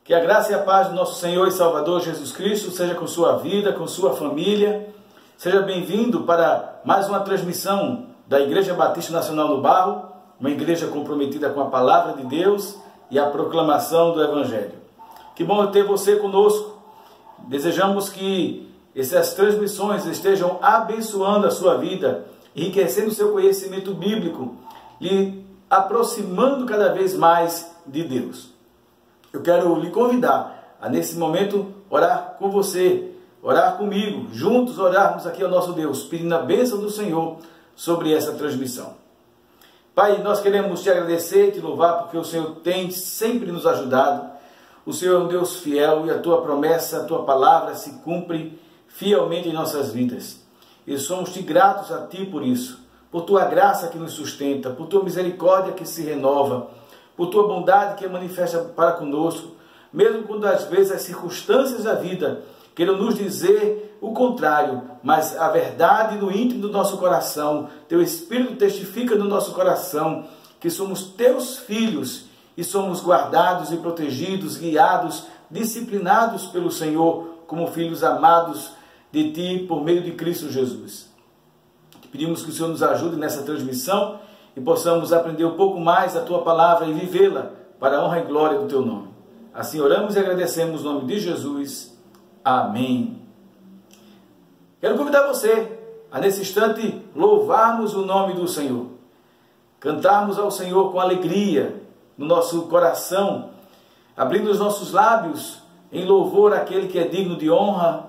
Que a graça e a paz do nosso Senhor e Salvador Jesus Cristo seja com sua vida, com sua família. Seja bem-vindo para mais uma transmissão da Igreja Batista Nacional no Barro, uma igreja comprometida com a palavra de Deus e a proclamação do Evangelho. Que bom ter você conosco. Desejamos que essas transmissões estejam abençoando a sua vida, enriquecendo o seu conhecimento bíblico, lhe aproximando cada vez mais de Deus. Eu quero lhe convidar a, nesse momento, orar com você, orar comigo, juntos orarmos aqui ao nosso Deus, pedindo a bênção do Senhor sobre essa transmissão. Pai, nós queremos te agradecer e te louvar, porque o Senhor tem sempre nos ajudado. O Senhor é um Deus fiel e a tua promessa, a tua palavra se cumpre fielmente em nossas vidas. E somos-te gratos a ti por isso, por tua graça que nos sustenta, por tua misericórdia que se renova, por tua bondade que é manifesta para conosco, mesmo quando às vezes as circunstâncias da vida queiram nos dizer o contrário, mas a verdade no íntimo do nosso coração, teu Espírito testifica no nosso coração que somos teus filhos e somos guardados e protegidos, guiados, disciplinados pelo Senhor como filhos amados de ti por meio de Cristo Jesus. Pedimos que o Senhor nos ajude nessa transmissão e possamos aprender um pouco mais a tua palavra e vivê-la para a honra e glória do teu nome. Assim oramos e agradecemos no nome de Jesus. Amém. Quero convidar você a, nesse instante, louvarmos o nome do Senhor. Cantarmos ao Senhor com alegria no nosso coração, abrindo os nossos lábios em louvor àquele que é digno de honra,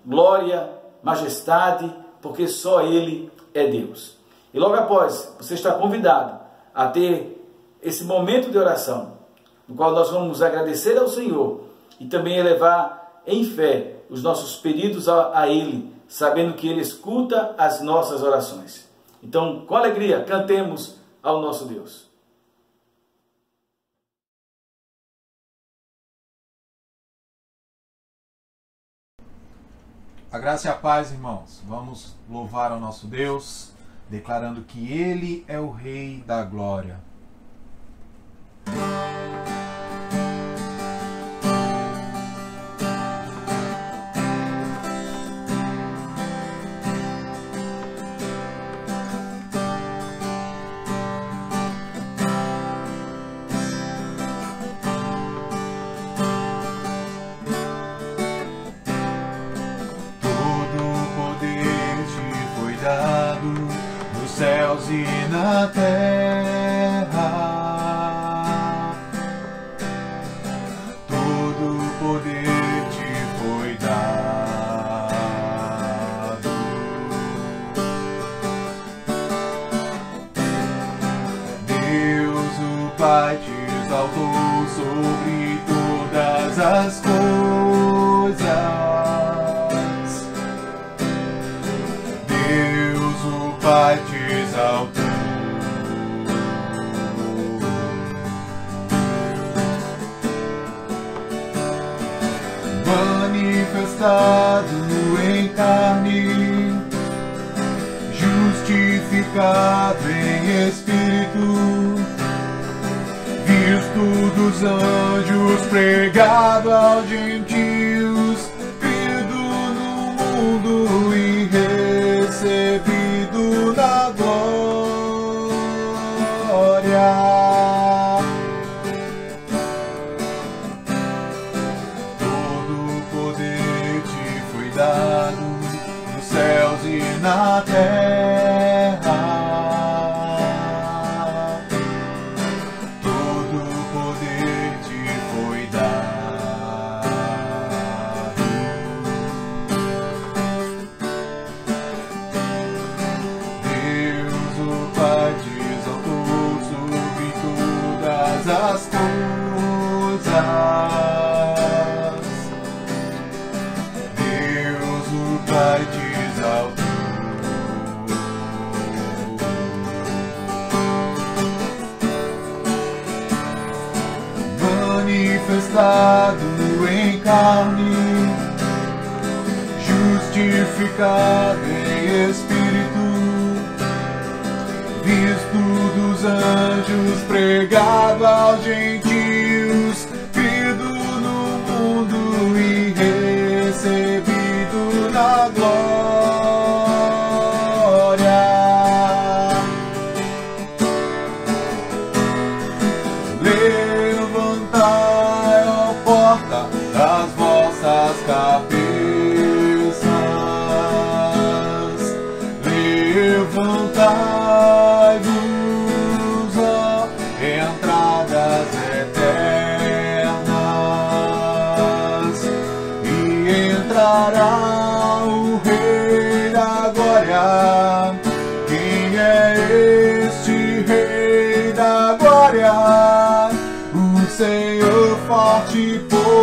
glória, majestade, porque só Ele é Deus. E logo após, você está convidado a ter esse momento de oração, no qual nós vamos agradecer ao Senhor e também elevar em fé os nossos pedidos a Ele, sabendo que Ele escuta as nossas orações. Então, com alegria, cantemos ao nosso Deus. A graça e a paz, irmãos. Vamos louvar ao nosso Deus, declarando que Ele é o Rei da Glória. E na terra, todo o poder te foi dado. Deus, o Pai, te exaltou sobre todas as coisas. Deus, o Pai, te exaltou. Manifestado em carne, justificado em espírito, visto dos anjos, pregado aos gentios, crido no mundo e recebido na glória. Todo o poder te foi dado nos céus e na terra. Todo o poder te foi dado. Deus, o Pai, te exaltou sobre todas as coisas. Deus, o Pai, te exaltou. Manifestado em carne, justificado em espírito, visto dos anjos, pregado aos gentios, crido no entrará o Rei da Glória. Quem é este Rei da Glória? O Senhor forte e poderoso,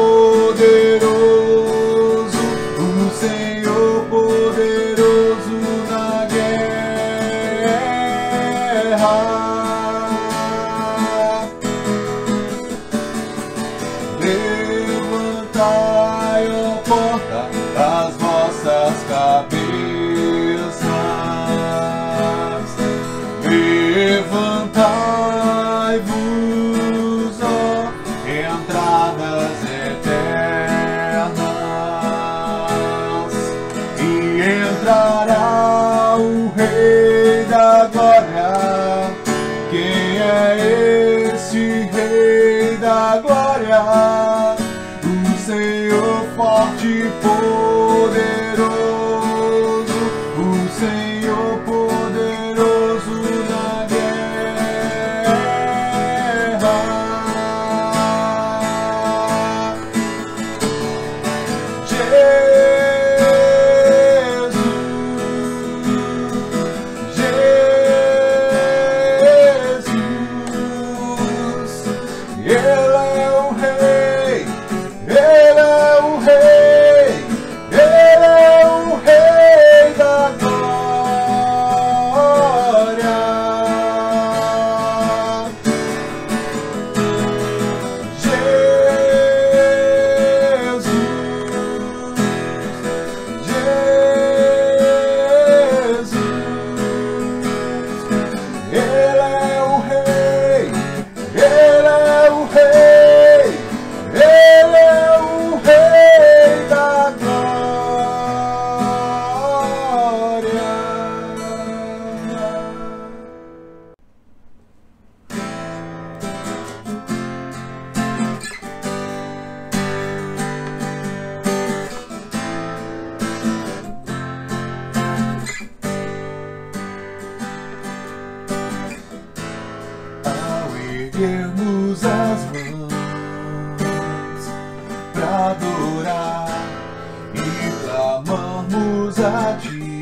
o Senhor poderoso na guerra. Levantai, ó porta, as vossas cabeças. Levantai-vos, ó entradas eternas, e entrará o Rei da Glória. Quem é esse Rei da Glória? O Senhor forte e poderoso, o Senhor poderoso na guerra. Jesus, Ele é o Rei, Ele é o Rei, Ele é o Rei da Glória. Jesus, Ele é o Rei, Ele é o Rei, Ele é o Rei da Glória. Ao erguermos as mãos pra adorar e clamarmos a Ti,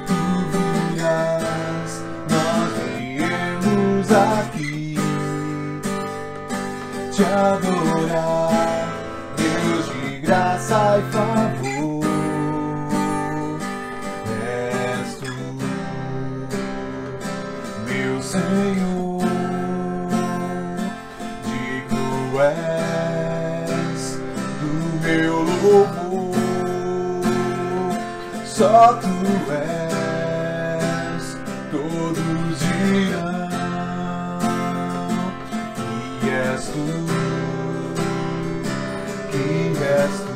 Tu virás, nós viemos aqui te adorar, Deus de graça e favor. És Tu, meu Senhor, digno és do meu louvor. Só Tu és, todos dirão que és Tu, que és Tu.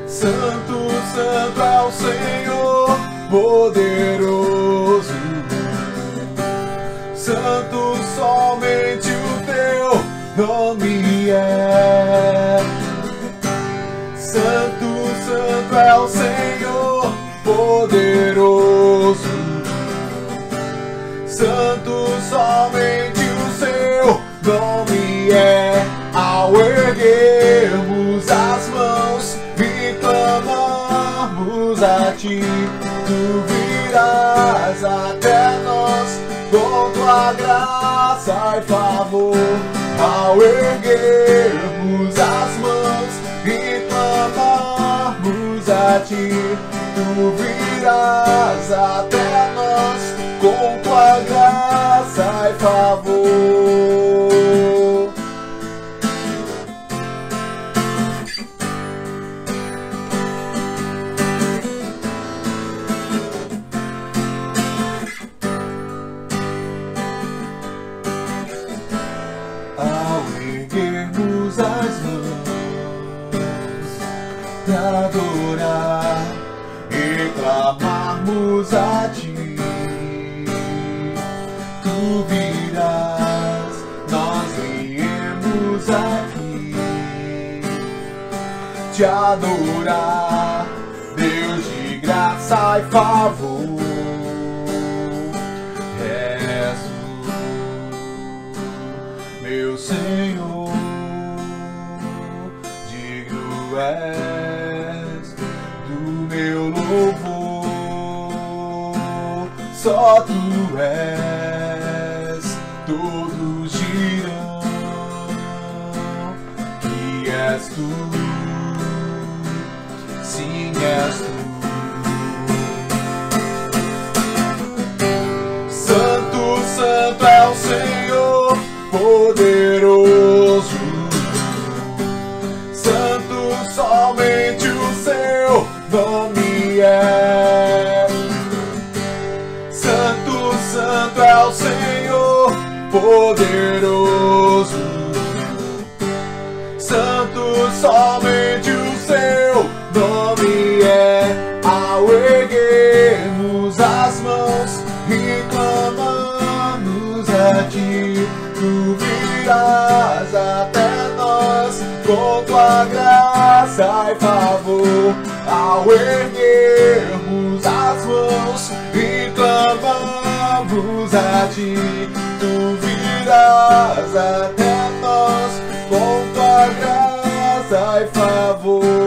Santo, Santo é o Senhor poderoso. Santo, somente o Teu nome é. Santo, Santo é o Senhor poderoso. Santo, somente o Seu nome é. Ao erguermos as mãos e clamarmos a Ti, Tu virás até nós com Tua graça e favor. Ao erguermos as mãos e clamarmos a Ti, Tu virás até nós com Tua graça e favor. Ao erguermos as mãos pra adorar e clamarmos a Ti, Tu virás, nós viemos aqui te adorar, Deus de graça e favor. És Tu, meu Senhor, és do meu louvor, só tu és, todos dirão que és tu, sim, és tu. Santo, santo é o Senhor, poderoso. Santo, somente o seu nome é. Santo, santo é o Senhor, poderoso. Santo, somente o seu nome é. Ao erguermos as mãos e clamamos a ti, tu virás até nós com tua graça e favor. Ao erguermos as mãos e clamamos a ti, tu virás até nós com tua graça e favor.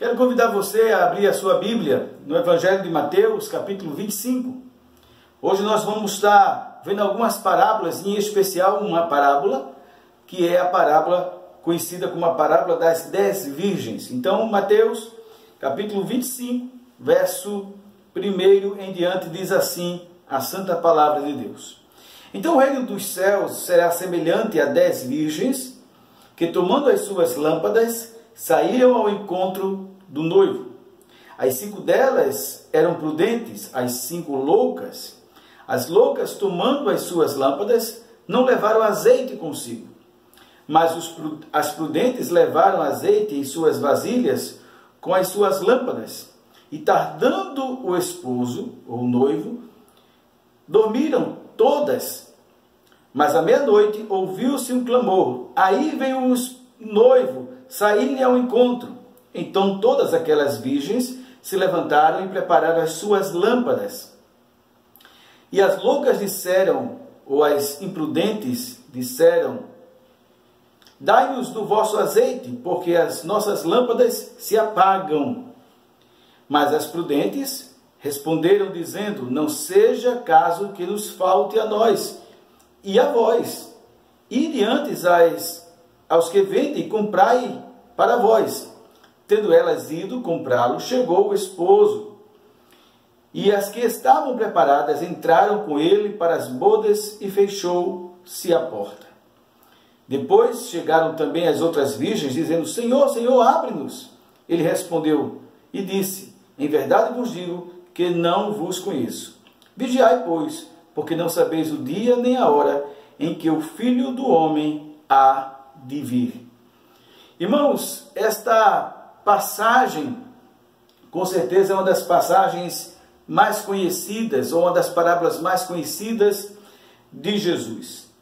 Quero convidar você a abrir a sua Bíblia no Evangelho de Mateus, capítulo 25. Hoje nós vamos estar vendo algumas parábolas, em especial uma parábola, que é a parábola conhecida como a parábola das 10 virgens. Então, Mateus, capítulo 25, verso 1 em diante, diz assim a santa palavra de Deus. Então o reino dos céus será semelhante a 10 virgens, que tomando as suas lâmpadas, saíram ao encontro do noivo. As 5 delas eram prudentes, as 5 loucas. As loucas, tomando as suas lâmpadas, não levaram azeite consigo. Mas as prudentes levaram azeite em suas vasilhas com as suas lâmpadas. E tardando o esposo, ou o noivo, dormiram todas. Mas à meia-noite ouviu-se um clamor. Aí veio o noivo sair-lhe ao encontro. Então todas aquelas virgens se levantaram e prepararam as suas lâmpadas. E as loucas disseram, ou as imprudentes disseram: dai-nos do vosso azeite, porque as nossas lâmpadas se apagam. Mas as prudentes responderam, dizendo: não seja caso que nos falte a nós e a vós. Ide antes aos que vendem, comprai para vós. Tendo elas ido comprá-lo, chegou o esposo. E as que estavam preparadas entraram com ele para as bodas e fechou-se a porta. Depois chegaram também as outras virgens, dizendo: Senhor, Senhor, abre-nos. Ele respondeu e disse: em verdade vos digo que não vos conheço. Vigiai, pois, porque não sabeis o dia nem a hora em que o Filho do Homem há de vir. Irmãos, esta passagem, com certeza, é uma das passagens mais conhecidas, ou uma das parábolas mais conhecidas de Jesus.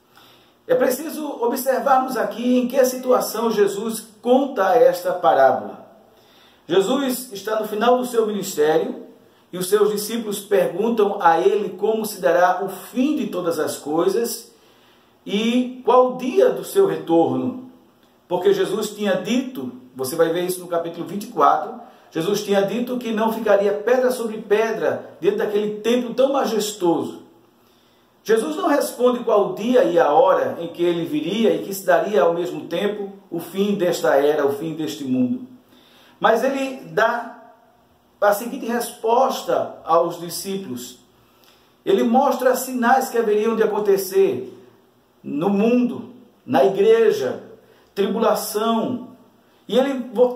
É preciso observarmos aqui em que situação Jesus conta esta parábola. Jesus está no final do seu ministério e os seus discípulos perguntam a ele como se dará o fim de todas as coisas e qual o dia do seu retorno. Porque Jesus tinha dito, você vai ver isso no capítulo 24, Jesus tinha dito que não ficaria pedra sobre pedra dentro daquele templo tão majestoso. Jesus não responde qual o dia e a hora em que ele viria e que se daria ao mesmo tempo o fim desta era, o fim deste mundo. Mas ele dá a seguinte resposta aos discípulos. Ele mostra sinais que haveriam de acontecer no mundo, na igreja, tribulação. E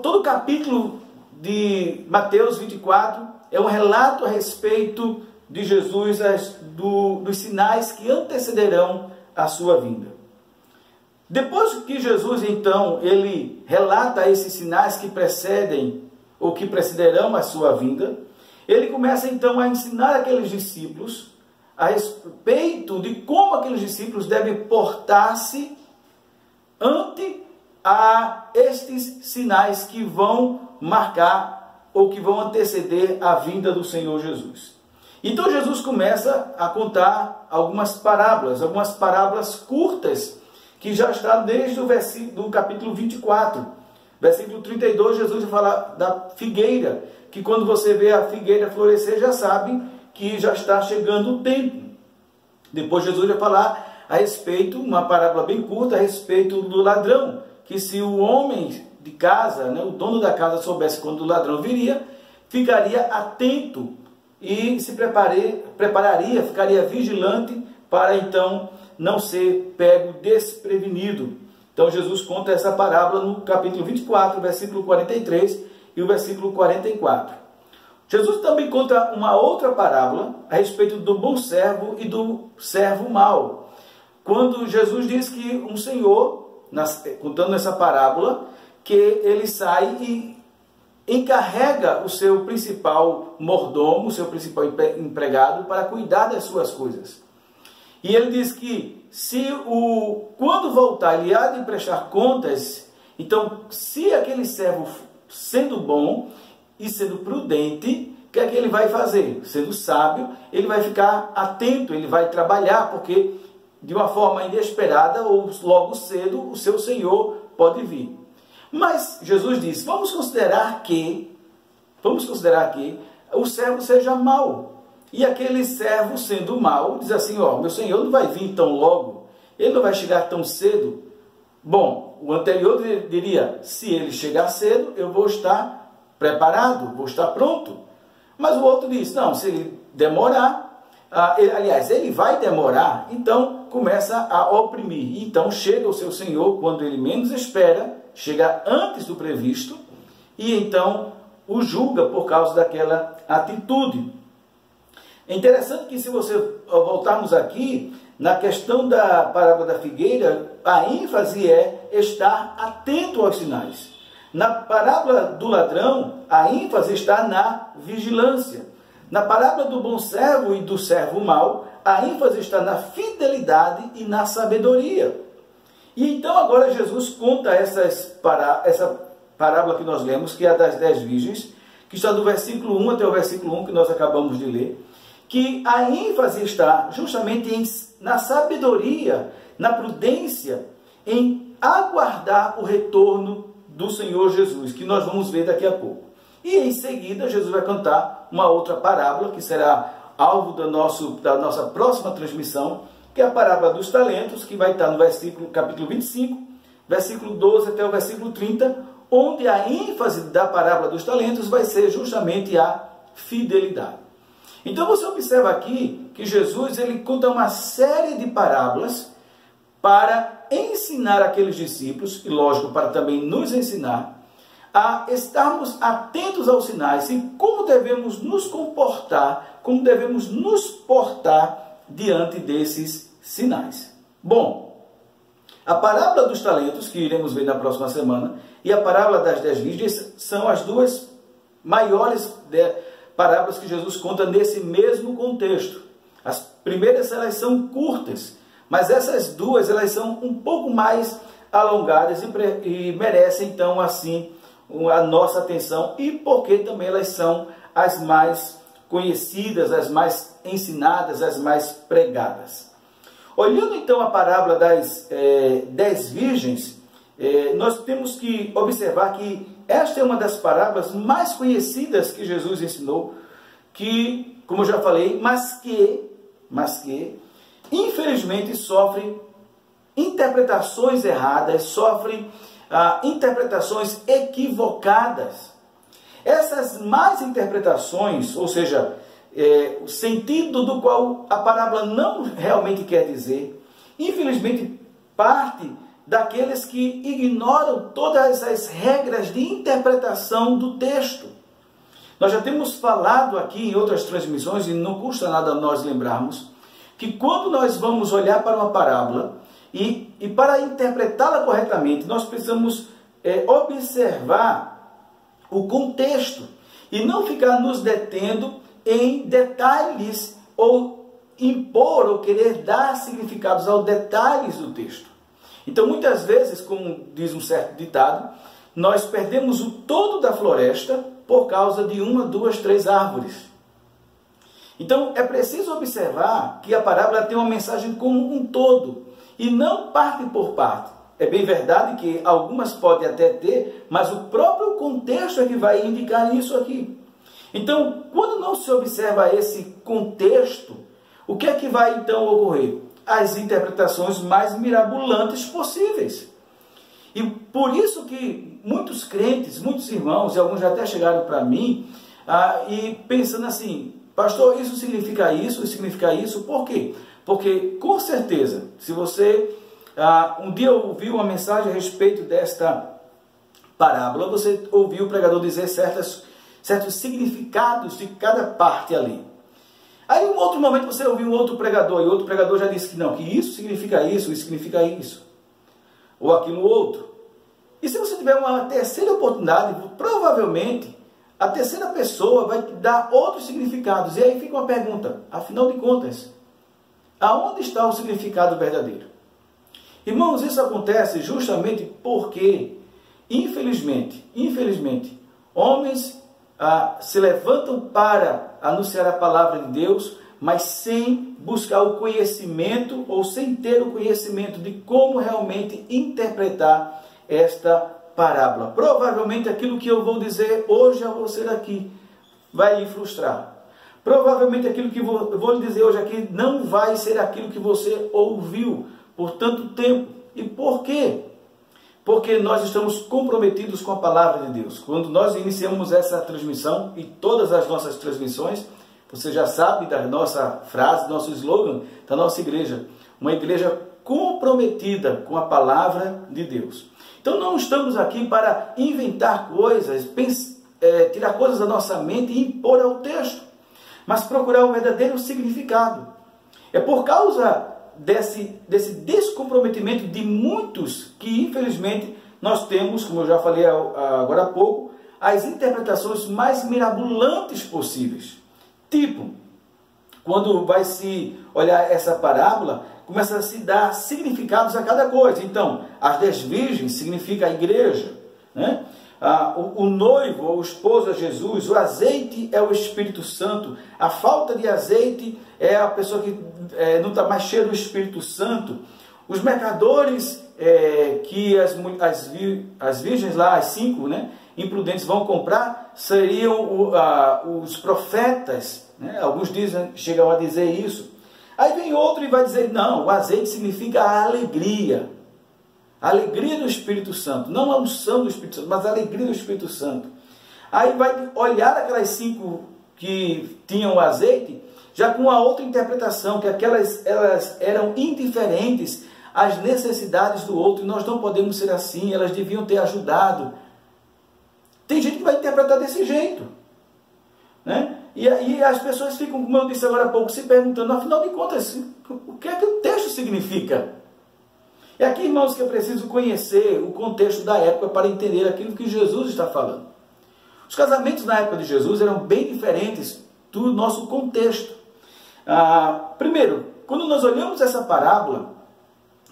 todo o capítulo de Mateus 24 é um relato a respeito de Jesus, dos sinais que antecederão a sua vinda. Depois que Jesus, então, ele relata esses sinais que precedem ou que precederão a sua vinda, ele começa então a ensinar aqueles discípulos a respeito de como aqueles discípulos devem portar-se ante a estes sinais que vão marcar ou que vão anteceder a vinda do Senhor Jesus. Então Jesus começa a contar algumas parábolas curtas, que já está desde o do capítulo 24. Versículo 32, Jesus vai falar da figueira, que quando você vê a figueira florescer, já sabe que já está chegando o tempo. Depois Jesus vai falar a respeito, uma parábola bem curta, a respeito do ladrão, que se o homem de casa, o dono da casa, soubesse quando o ladrão viria, ficaria atento e se prepararia, ficaria vigilante para então não ser pego desprevenido. Então Jesus conta essa parábola no capítulo 24, versículo 43 e o versículo 44. Jesus também conta uma outra parábola a respeito do bom servo e do servo mau. Quando Jesus diz que um senhor, contando essa parábola, que ele sai e encarrega o seu principal mordomo, o seu principal empregado, para cuidar das suas coisas. E ele diz que quando voltar, ele há de prestar contas. Então, se aquele servo, sendo bom e sendo prudente, o que é que ele vai fazer? Sendo sábio, ele vai ficar atento, ele vai trabalhar, porque de uma forma inesperada ou logo cedo o seu Senhor pode vir. Mas Jesus diz, vamos considerar que vamos considerar que o servo seja mau. E aquele servo sendo mau, diz assim, ó, meu senhor não vai vir tão logo, ele não vai chegar tão cedo. Bom, o anterior diria, se ele chegar cedo, eu vou estar preparado, vou estar pronto. Mas o outro diz, não, se ele demorar, ele vai demorar, então começa a oprimir. Então chega o seu senhor quando ele menos espera, chega antes do previsto, e então o julga por causa daquela atitude. É interessante que, se você voltarmos aqui, na questão da parábola da figueira, a ênfase é estar atento aos sinais. Na parábola do ladrão, a ênfase está na vigilância. Na parábola do bom servo e do servo mau, a ênfase está na fidelidade e na sabedoria. E então agora Jesus conta essa parábola que nós lemos, que é a das 10 virgens, que está do versículo 1 até o versículo 1, que nós acabamos de ler, que a ênfase está justamente na sabedoria, na prudência, em aguardar o retorno do Senhor Jesus, que nós vamos ver daqui a pouco. E em seguida, Jesus vai contar uma outra parábola, que será alvo da nossa próxima transmissão, que é a parábola dos talentos, que vai estar no capítulo 25, versículo 12 até o versículo 30, onde a ênfase da parábola dos talentos vai ser justamente a fidelidade. Então você observa aqui que Jesus ele conta uma série de parábolas para ensinar aqueles discípulos, e lógico, para também nos ensinar, a estarmos atentos aos sinais e como devemos nos comportar, como devemos nos portar diante desses sinais. Bom, a parábola dos talentos, que iremos ver na próxima semana, e a parábola das 10 virgens são as duas maiores parábolas que Jesus conta nesse mesmo contexto. As primeiras elas são curtas, mas essas duas elas são um pouco mais alongadas e merecem então assim a nossa atenção, e porque também elas são as mais conhecidas, as mais ensinadas, as mais pregadas. Olhando então a parábola das 10 virgens, nós temos que observar que esta é uma das parábolas mais conhecidas que Jesus ensinou, que, como eu já falei, mas que infelizmente sofre interpretações erradas, sofre interpretações equivocadas. Essas más interpretações, ou seja, o sentido do qual a parábola não realmente quer dizer, infelizmente parte daqueles que ignoram todas as regras de interpretação do texto. Nós já temos falado aqui em outras transmissões, e não custa nada nós lembrarmos, que quando nós vamos olhar para uma parábola, e para interpretá-la corretamente, nós precisamos observar o contexto, e não ficar nos detendo em detalhes, ou impor, ou querer dar significados aos detalhes do texto. Então, muitas vezes, como diz um certo ditado, nós perdemos o todo da floresta por causa de 1, 2, 3 árvores. Então, é preciso observar que a parábola tem uma mensagem como um todo, e não parte por parte. É bem verdade que algumas podem até ter, mas o próprio contexto é que vai indicar isso aqui. Então, quando não se observa esse contexto, o que é que vai então ocorrer? As interpretações mais mirabolantes possíveis. E por isso que muitos crentes, muitos irmãos, e alguns já até chegaram para mim, e pensando assim, pastor, isso significa isso, por quê? Porque, com certeza, se você um dia ouviu uma mensagem a respeito desta parábola, você ouviu o pregador dizer certos significados de cada parte ali. Aí, em um outro momento, você ouviu um outro pregador, e outro pregador já disse que não, que isso significa isso, ou aquilo outro. E se você tiver uma terceira oportunidade, provavelmente, a terceira pessoa vai te dar outros significados. E aí fica uma pergunta, afinal de contas, aonde está o significado verdadeiro? Irmãos, isso acontece justamente porque, infelizmente, homens se levantam para anunciar a palavra de Deus, mas sem buscar o conhecimento, ou sem ter o conhecimento de como realmente interpretar esta parábola. Provavelmente aquilo que eu vou dizer hoje a você aqui vai lhe frustrar. Provavelmente aquilo que eu vou lhe dizer hoje aqui não vai ser aquilo que você ouviu por tanto tempo. E por quê? Porque nós estamos comprometidos com a palavra de Deus. Quando nós iniciamos essa transmissão, e todas as nossas transmissões, você já sabe da nossa frase, nosso slogan da nossa igreja. Uma igreja comprometida com a palavra de Deus. Então não estamos aqui para inventar coisas, tirar coisas da nossa mente e impor ao texto, mas procurar o verdadeiro significado. É por causa desse descomprometimento de muitos que, infelizmente, nós temos, como eu já falei agora há pouco, as interpretações mais mirabolantes possíveis. Tipo, quando vai se olhar essa parábola, começa a se dar significados a cada coisa. Então, as 10 virgens significa a igreja, né? O noivo ou o esposo é Jesus, o azeite é o Espírito Santo, a falta de azeite é a pessoa que não está mais cheia do Espírito Santo. Os mercadores que as virgens lá, as 5, né, imprudentes vão comprar, seriam os profetas, né? Alguns chegam a dizer isso. Aí vem outro e vai dizer, não, o azeite significa a alegria. A alegria do Espírito Santo, não a unção do Espírito Santo, mas a alegria do Espírito Santo. Aí vai olhar aquelas 5 que tinham o azeite, já com uma outra interpretação, que elas eram indiferentes às necessidades do outro, e nós não podemos ser assim, elas deviam ter ajudado. Tem gente que vai interpretar desse jeito, né? E aí as pessoas ficam, como eu disse agora há pouco, se perguntando, afinal de contas, o que é que o texto significa? É aqui, irmãos, que eu preciso conhecer o contexto da época para entender aquilo que Jesus está falando. Os casamentos na época de Jesus eram bem diferentes do nosso contexto. Primeiro, quando nós olhamos essa parábola,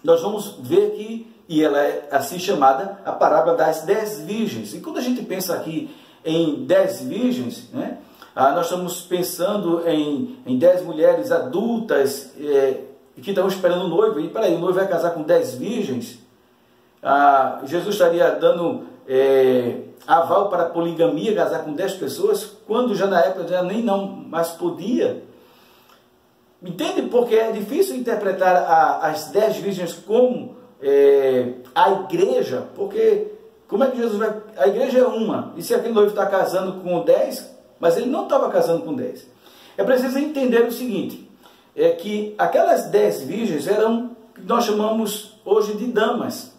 nós vamos ver que, e ela é assim chamada, a parábola das 10 virgens. E quando a gente pensa aqui em 10 virgens, né, nós estamos pensando em 10 mulheres adultas, que estão esperando o noivo. E peraí, o noivo vai casar com 10 virgens? Jesus estaria dando aval para a poligamia, casar com 10 pessoas, quando já na época já nem não mais podia. Entende? Porque é difícil interpretar as 10 virgens como a igreja, porque como é que Jesus vai... A igreja é uma, e se aquele noivo está casando com 10, mas ele não estava casando com 10. É preciso entender o seguinte, que aquelas 10 virgens eram, que nós chamamos hoje de damas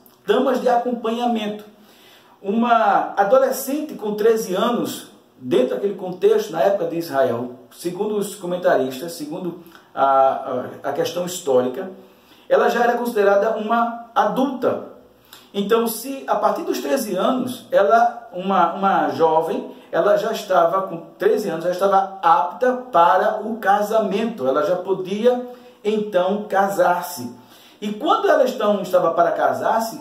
de acompanhamento. Uma adolescente com 13 anos, dentro daquele contexto, na época de Israel, segundo os comentaristas, segundo a questão histórica, ela já era considerada uma adulta. Então, se a partir dos 13 anos, uma jovem, ela já estava, com 13 anos, já estava apta para o casamento. Ela já podia, então, casar-se. E quando ela estava para casar-se,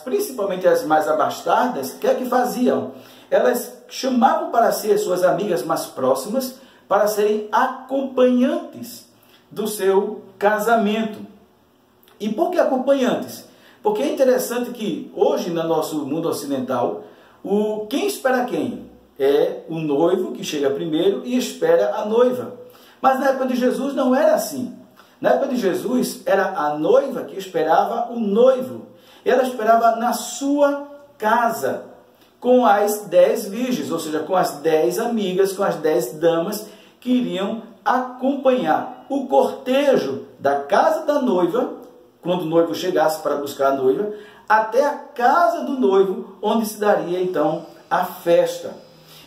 principalmente as mais abastadas, o que é que faziam? Elas chamavam para si as suas amigas mais próximas para serem acompanhantes do seu casamento. E por que acompanhantes? Porque é interessante que hoje, no nosso mundo ocidental, quem espera quem? É o noivo que chega primeiro e espera a noiva. Mas na época de Jesus não era assim. Na época de Jesus era a noiva que esperava o noivo. Ela esperava na sua casa, com as 10 virgens, ou seja, com as 10 amigas, com as 10 damas que iriam acompanhar o cortejo da casa da noiva, quando o noivo chegasse para buscar a noiva, até a casa do noivo, onde se daria então a festa.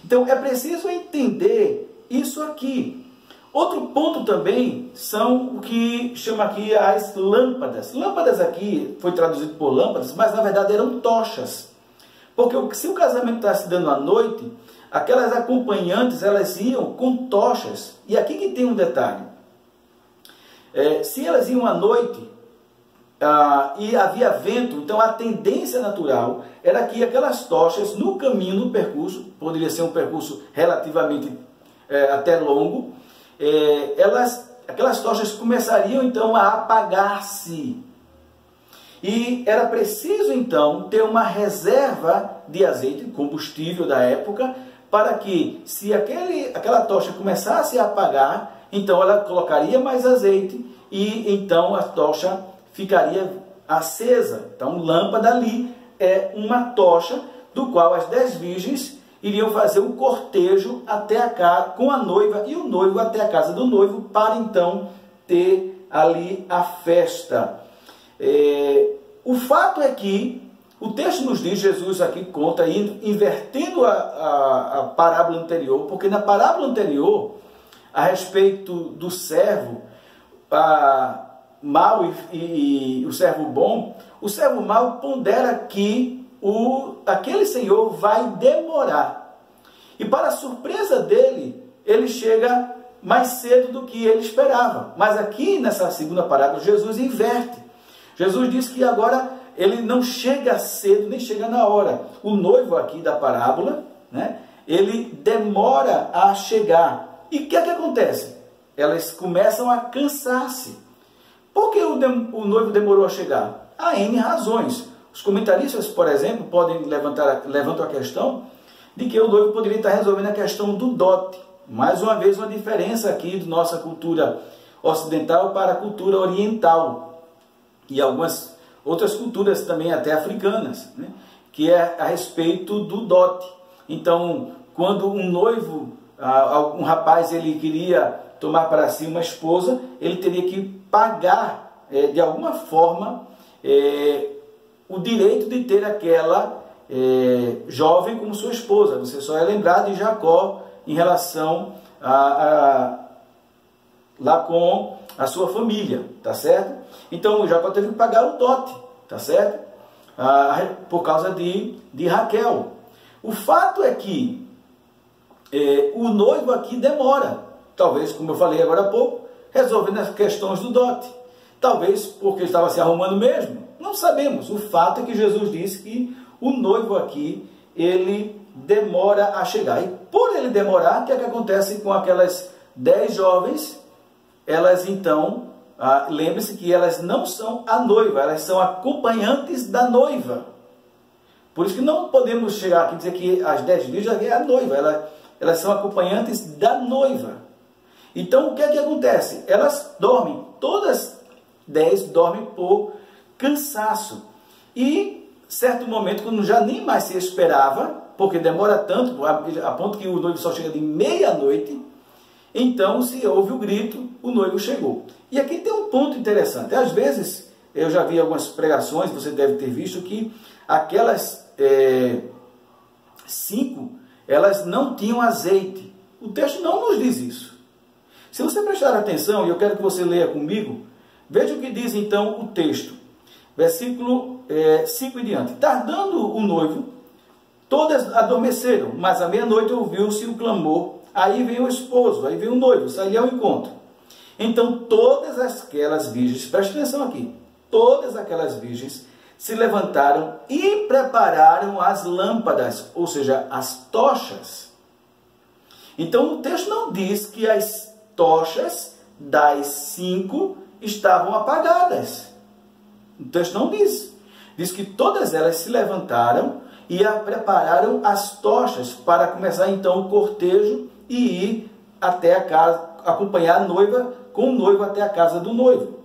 Então é preciso entender isso aqui. Outro ponto também são o que chama aqui as lâmpadas. Lâmpadas aqui foi traduzido por lâmpadas, mas na verdade eram tochas. Porque se o casamento está se dando à noite, aquelas acompanhantes elas iam com tochas. E aqui que tem um detalhe. Se elas iam à noite e havia vento, então a tendência natural era que aquelas tochas no caminho, no percurso, poderia ser um percurso relativamente até longo, aquelas tochas começariam então a apagar-se. E era preciso então ter uma reserva de azeite, combustível da época, para que se aquela tocha começasse a apagar, então ela colocaria mais azeite e então a tocha ficaria acesa. Então, lâmpada ali é uma tocha do qual as 10 virgens iriam fazer um cortejo até a casa com a noiva e o noivo até a casa do noivo para então ter ali a festa. O fato é que o texto nos diz, Jesus aqui conta, invertendo a parábola anterior, porque na parábola anterior, a respeito do servo mau e o servo bom, o servo mau pondera que aquele senhor vai demorar. E para a surpresa dele, ele chega mais cedo do que ele esperava. Mas aqui nessa segunda parábola, Jesus inverte. Jesus diz que agora ele não chega cedo, nem chega na hora. O noivo aqui da parábola, né, ele demora a chegar. E o que é que acontece? Elas começam a cansar-se. Por que o noivo demorou a chegar? Há N razões. Os comentaristas, por exemplo, levantam a questão de que o noivo poderia estar resolvendo a questão do dote. Mais uma vez, uma diferença aqui de nossa cultura ocidental para a cultura oriental. E algumas outras culturas também, até africanas, né? Que é a respeito do dote. Então, quando um noivo, um rapaz, ele queria tomar para si uma esposa, ele teria que pagar, de alguma forma, o direito de ter aquela jovem como sua esposa. Você só é lembrado de Jacó em relação lá com a sua família, tá certo? Então, Jacó teve que pagar o dote, tá certo? Por causa de Raquel. O fato é que o noivo aqui demora, talvez, como eu falei agora há pouco, resolvendo as questões do dote. Talvez porque estava se arrumando mesmo, não sabemos. O fato é que Jesus disse que o noivo aqui, ele demora a chegar. E por ele demorar, o que é que acontece com aquelas 10 jovens? Elas então, lembre-se que elas não são a noiva, elas são acompanhantes da noiva. Por isso que não podemos chegar aqui e dizer que as 10 virgens é a noiva, elas são acompanhantes da noiva. Então, o que é que acontece? Elas dormem, todas 10 dormem por cansaço. E, certo momento, quando já nem mais se esperava, porque demora tanto, a ponto que o noivo só chega de meia-noite, então se ouve o grito, o noivo chegou. E aqui tem um ponto interessante. Às vezes, eu já vi algumas pregações, você deve ter visto, que aquelas 5, elas não tinham azeite. O texto não nos diz isso. Se você prestar atenção, e eu quero que você leia comigo, veja o que diz então o texto. Versículo 5 e diante. Tardando o noivo, todas adormeceram, mas à meia-noite ouviu-se um clamor. Aí veio o esposo, aí veio o noivo, saía ao encontro. Então todas aquelas virgens, preste atenção aqui, todas aquelas virgens se levantaram e prepararam as lâmpadas, ou seja, as tochas. Então o texto não diz que as tochas das 5 estavam apagadas. O texto não diz. Diz que todas elas se levantaram e prepararam as tochas para começar então o cortejo e ir até a casa, acompanhar a noiva com o noivo até a casa do noivo.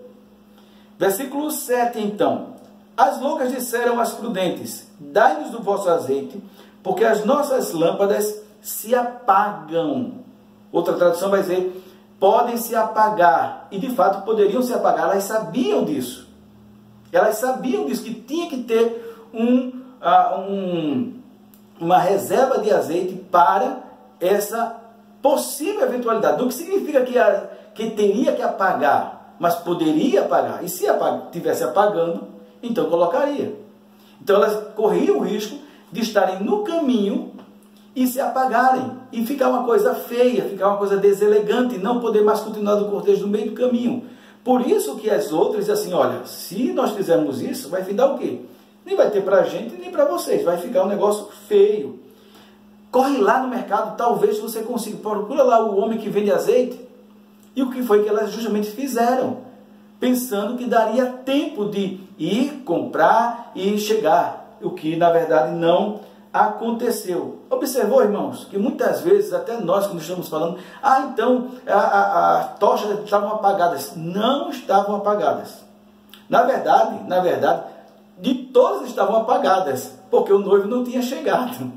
Versículo 7 então. As loucas disseram às prudentes: dai-nos do vosso azeite, porque as nossas lâmpadas se apagam. Outra tradução vai dizer: podem se apagar. E de fato poderiam se apagar. Elas sabiam disso. Elas sabiam disso, que tinha que ter uma reserva de azeite para essa possível eventualidade. Não que significa que teria que apagar, mas poderia apagar. E se estivesse apagando, então colocaria. Então elas corriam o risco de estarem no caminho e se apagarem. E ficar uma coisa feia, ficar uma coisa deselegante, e não poder mais continuar do cortejo no meio do caminho. Por isso que as outras dizem assim: olha, se nós fizermos isso, vai dar o quê? Nem vai ter para a gente, nem para vocês. Vai ficar um negócio feio. Corre lá no mercado, talvez você consiga. Procura lá o homem que vende azeite. E o que foi que elas justamente fizeram? pensando que daria tempo de ir, comprar e chegar, o que na verdade não aconteceu. Observou, irmãos, que muitas vezes, até nós que estamos falando, então as tochas estavam apagadas. Não estavam apagadas. Na verdade, de todas estavam apagadas, porque o noivo não tinha chegado.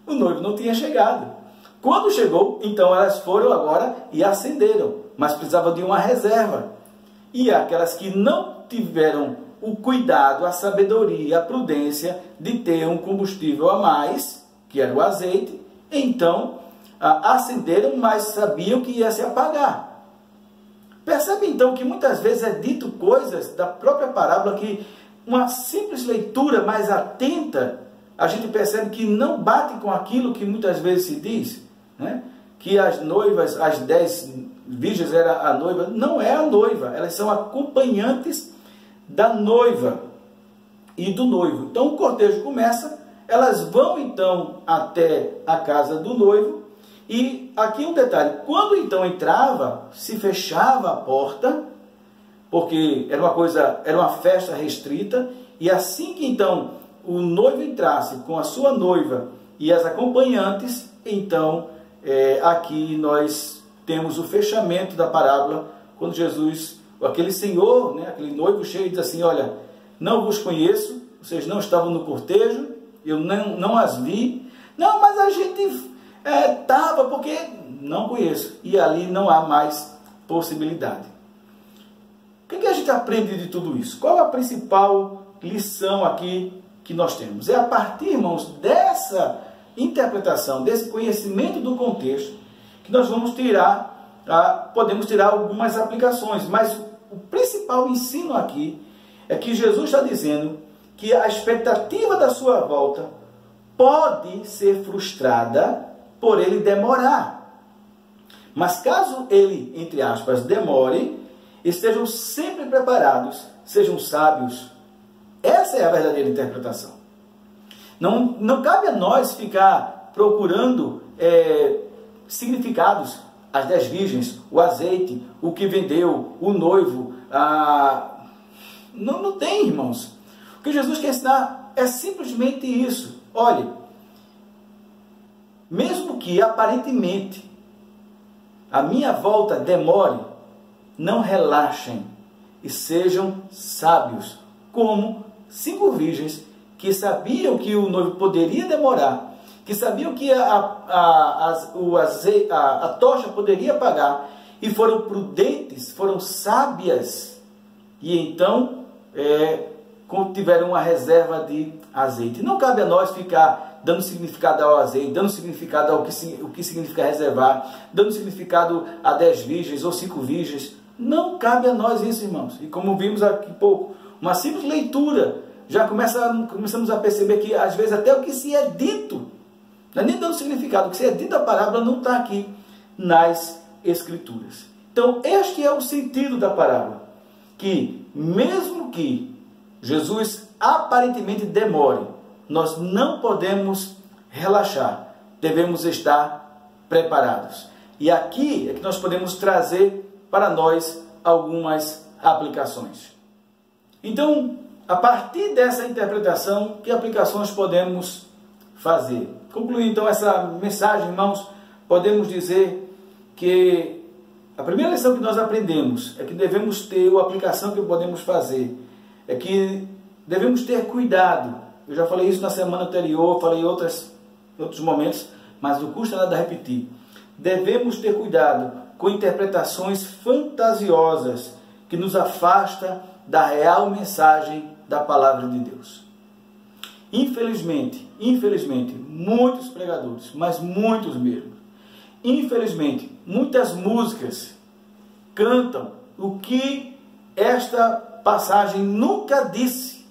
O noivo não tinha chegado. Quando chegou, então elas foram agora e acenderam, mas precisava de uma reserva. E aquelas que não tiveram o cuidado, a sabedoria, a prudência de ter um combustível a mais, que era o azeite, então acenderam, mas sabiam que ia se apagar. Percebe então que muitas vezes é dito coisas da própria parábola que uma simples leitura mais atenta, a gente percebe que não bate com aquilo que muitas vezes se diz, né? Que as noivas, as 10 virgens era a noiva. Não é a noiva, elas são acompanhantes da noiva e do noivo. Então o cortejo começa, elas vão então até a casa do noivo, e aqui um detalhe, quando então entrava, se fechava a porta, porque era uma festa restrita, e assim que então o noivo entrasse com a sua noiva e as acompanhantes, então aqui nós temos o fechamento da parábola, quando Jesus, aquele senhor, né, aquele noivo cheio, diz assim: olha, não vos conheço, vocês não estavam no cortejo, eu não as vi. Não, mas a gente estava, porque não conheço. E ali não há mais possibilidade. O que a gente aprende de tudo isso? Qual a principal lição aqui que nós temos? É a partir, irmãos, dessa interpretação, desse conhecimento do contexto, que nós vamos podemos tirar algumas aplicações, mas o principal ensino aqui é que Jesus está dizendo que a expectativa da sua volta pode ser frustrada por ele demorar. Mas caso ele, entre aspas, demore, estejam sempre preparados, sejam sábios. Essa é a verdadeira interpretação. Não cabe a nós ficar procurando significados, as 10 virgens, o azeite, o que vendeu, o noivo. Não tem, irmãos. O que Jesus quer ensinar é simplesmente isso. Olhe, mesmo que aparentemente a minha volta demore, não relaxem e sejam sábios, como 5 virgens que sabiam que o noivo poderia demorar, que sabiam que a tocha poderia apagar, e foram prudentes, foram sábias, e então tiveram uma reserva de azeite. Não cabe a nós ficar dando significado ao azeite, dando significado ao que significa reservar, dando significado a 10 virgens ou 5 virgens. Não cabe a nós isso, irmãos. E como vimos aqui pouco, uma simples leitura, já começamos a perceber que às vezes até o que se é dito, não é nem dando significado, o que se é dito a parábola não está aqui nas Escrituras. Então este é o sentido da parábola, que mesmo que Jesus aparentemente demore, nós não podemos relaxar, devemos estar preparados. E aqui é que nós podemos trazer para nós algumas aplicações. Então, a partir dessa interpretação, que aplicações podemos fazer? Concluindo então essa mensagem, irmãos, podemos dizer que a primeira lição que nós aprendemos é que devemos ter, a aplicação que podemos fazer, é que devemos ter cuidado. Eu já falei isso na semana anterior, falei em outros momentos, mas não custa nada repetir. Devemos ter cuidado com interpretações fantasiosas que nos afastam da real mensagem da palavra de Deus. Infelizmente, muitos pregadores, mas muitos mesmo, infelizmente, muitas músicas cantam o que esta passagem nunca disse.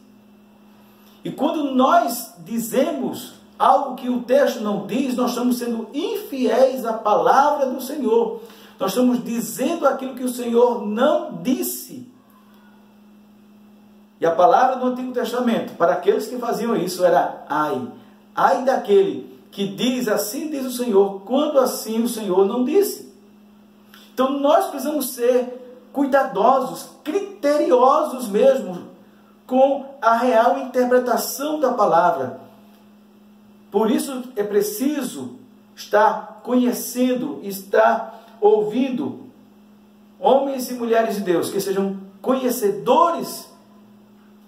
E quando nós dizemos algo que o texto não diz, nós estamos sendo infiéis à palavra do Senhor. Nós estamos dizendo aquilo que o Senhor não disse. E a palavra do Antigo Testamento, para aqueles que faziam isso, era ai. Ai daquele que diz, assim diz o Senhor, quando assim o Senhor não disse. Então nós precisamos ser cuidadosos, criteriosos mesmo, com a real interpretação da palavra. Por isso é preciso estar conhecendo, estar ouvindo homens e mulheres de Deus que sejam conhecedores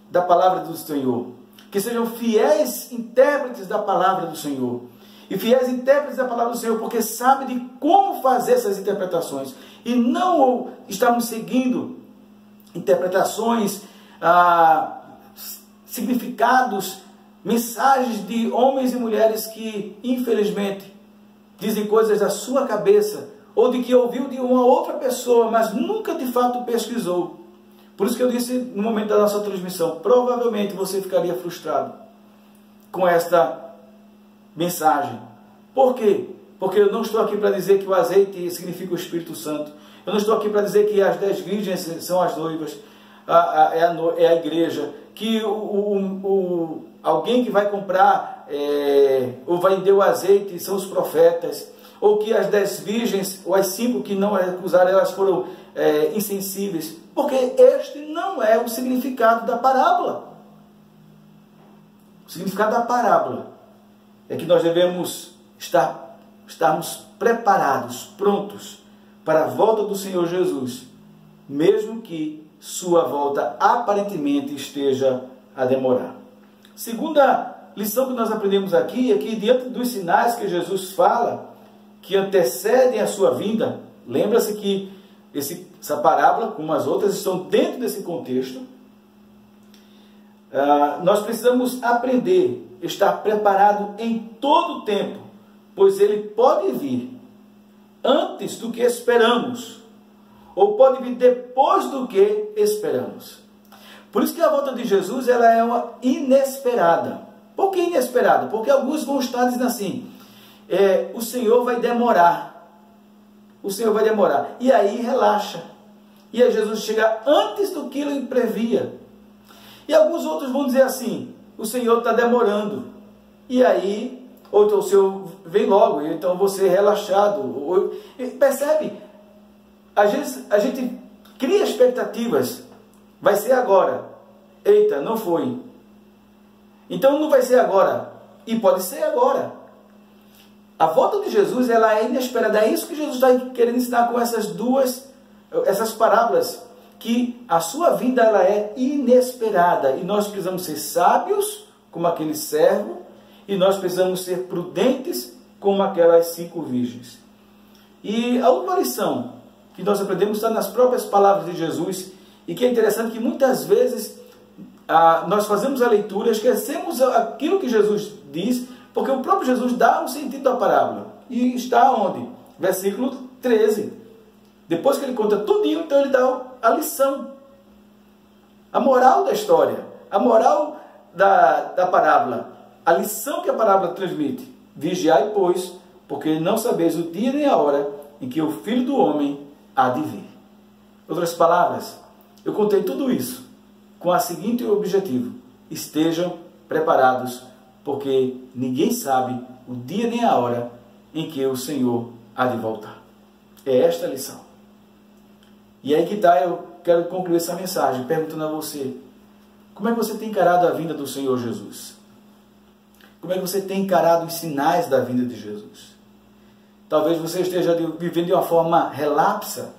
da palavra do Senhor, que sejam fiéis intérpretes da palavra do Senhor. E fiéis intérpretes da palavra do Senhor, porque sabem de como fazer essas interpretações. E não estamos seguindo interpretações, significados, mensagens de homens e mulheres que, infelizmente, dizem coisas da sua cabeça, ou de que ouviu de uma outra pessoa, mas nunca de fato pesquisou. Por isso que eu disse no momento da nossa transmissão, provavelmente você ficaria frustrado com esta mensagem. Por quê? Porque eu não estou aqui para dizer que o azeite significa o Espírito Santo. Eu não estou aqui para dizer que as 10 virgens são as noivas, é a igreja. Que alguém que vai comprar ou vai vender o azeite são os profetas. Ou que as 10 virgens, ou as 5 que não recusaram, elas foram insensíveis. Porque este não é o significado da parábola. O significado da parábola é que nós devemos estarmos preparados, prontos para a volta do Senhor Jesus, mesmo que sua volta aparentemente esteja a demorar. Segunda lição que nós aprendemos aqui é que diante dos sinais que Jesus fala, que antecedem a sua vinda, lembra-se que essa parábola, como as outras, estão dentro desse contexto. Nós precisamos aprender, estar preparado em todo o tempo, pois ele pode vir antes do que esperamos, ou pode vir depois do que esperamos. Por isso que a volta de Jesus ela é uma inesperada. Por que inesperada? Porque alguns vão estar dizendo assim, o Senhor vai demorar. O Senhor vai demorar. E aí relaxa. E aí Jesus chega antes do que ele previa. E alguns outros vão dizer assim, o Senhor está demorando. E aí, ou então o Senhor vem logo, então eu vou ser relaxado. Percebe? Às vezes a gente cria expectativas. Vai ser agora. Eita, não foi. Então não vai ser agora. E pode ser agora. A volta de Jesus ela é inesperada. É isso que Jesus está querendo ensinar com essas parábolas. Que a sua vinda ela é inesperada. E nós precisamos ser sábios, como aquele servo. E nós precisamos ser prudentes, como aquelas 5 virgens. E a última lição que nós aprendemos está nas próprias palavras de Jesus. E que é interessante que muitas vezes nós fazemos a leitura, esquecemos aquilo que Jesus diz, porque o próprio Jesus dá um sentido da parábola. E está onde? Versículo 13. Depois que ele conta tudinho, então ele dá a lição. A moral da história. A moral da parábola. A lição que a parábola transmite. Vigiai, pois, porque não sabeis o dia nem a hora em que o Filho do Homem há de vir. Outras palavras, eu contei tudo isso com o seguinte objetivo. Estejam preparados, porque ninguém sabe o dia nem a hora em que o Senhor há de voltar. É esta a lição. E aí que está, eu quero concluir essa mensagem perguntando a você, como é que você tem encarado a vinda do Senhor Jesus? Como é que você tem encarado os sinais da vinda de Jesus? Talvez você esteja vivendo de uma forma relapsa,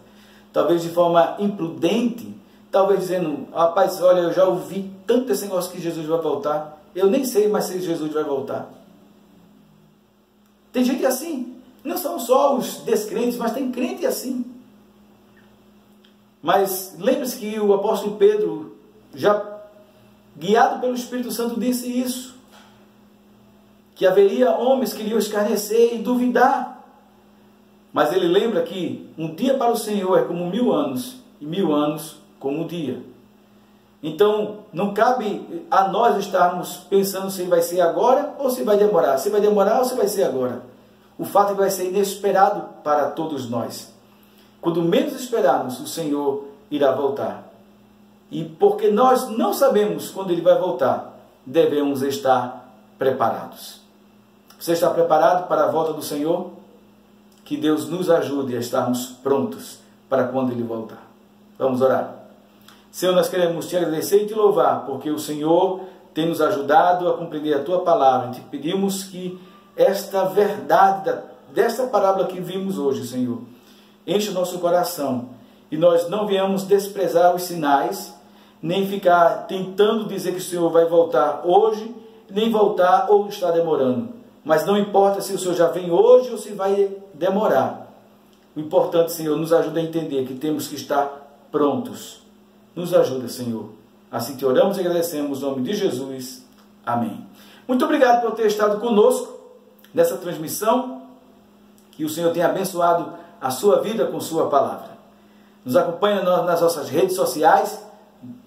talvez de forma imprudente, talvez dizendo, rapaz, olha, eu já ouvi tanto esse negócio que Jesus vai voltar, eu nem sei mais se Jesus vai voltar. Tem gente assim, não são só os descrentes, mas tem crente assim. Mas lembre-se que o apóstolo Pedro, já guiado pelo Espírito Santo, disse isso. Que haveria homens que iriam escarnecer e duvidar. Mas ele lembra que um dia para o Senhor é como 1000 anos, e 1000 anos como um dia. Então, não cabe a nós estarmos pensando se vai ser agora ou se vai demorar. Se vai demorar ou se vai ser agora. O fato é que vai ser inesperado para todos nós. Quando menos esperarmos, o Senhor irá voltar. E porque nós não sabemos quando Ele vai voltar, devemos estar preparados. Você está preparado para a volta do Senhor? Que Deus nos ajude a estarmos prontos para quando Ele voltar. Vamos orar. Senhor, nós queremos te agradecer e te louvar, porque o Senhor tem nos ajudado a compreender a tua palavra. Te pedimos que esta verdade desta parábola que vimos hoje, Senhor, enche o nosso coração e nós não venhamos desprezar os sinais, nem ficar tentando dizer que o Senhor vai voltar hoje, nem voltar ou está demorando. Mas não importa se o Senhor já vem hoje ou se vai demorar. O importante, Senhor, nos ajuda a entender que temos que estar prontos. Nos ajuda, Senhor. Assim te oramos e agradecemos, no nome de Jesus. Amém. Muito obrigado por ter estado conosco nessa transmissão. Que o Senhor tenha abençoado a sua vida com sua palavra. Nos acompanhe nas nossas redes sociais,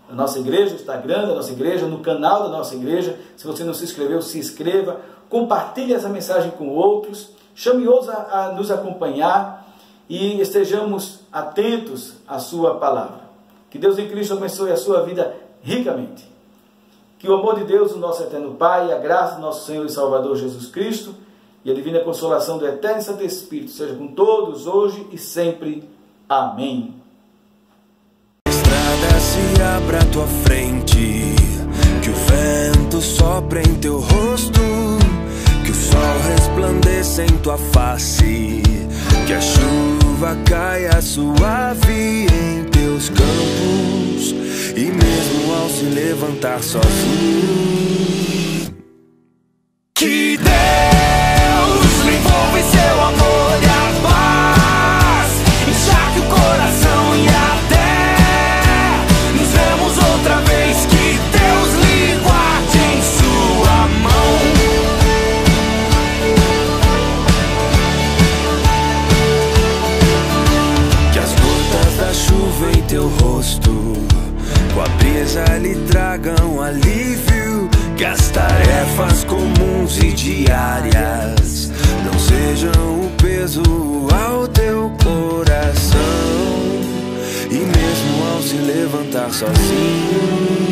da nossa igreja, no Instagram da nossa igreja, no canal da nossa igreja. Se você não se inscreveu, se inscreva. Compartilhe essa mensagem com outros. Chame outros a nos acompanhar e estejamos atentos à sua palavra. Que Deus em Cristo abençoe a sua vida ricamente. Que o amor de Deus, o nosso eterno Pai, a graça do nosso Senhor e Salvador Jesus Cristo e a divina consolação do Eterno Santo Espírito seja com todos hoje e sempre. Amém. A estrada se abra à tua frente, que o vento sopre em teu rosto, que o sol resplandeça em tua face, que a chuva caia suave em teus campos, e mesmo ao se levantar sozinho, que Deus me envolva em seu amor e a paz encharque o coração e até nos vemos outra vez, que Deus lhe guarde em sua mão. Que as gotas da chuva em teu rosto com a brisa lhe tragam alívio, que as tarefas comuns e diárias não sejam um peso ao teu coração, e mesmo ao se levantar sozinho,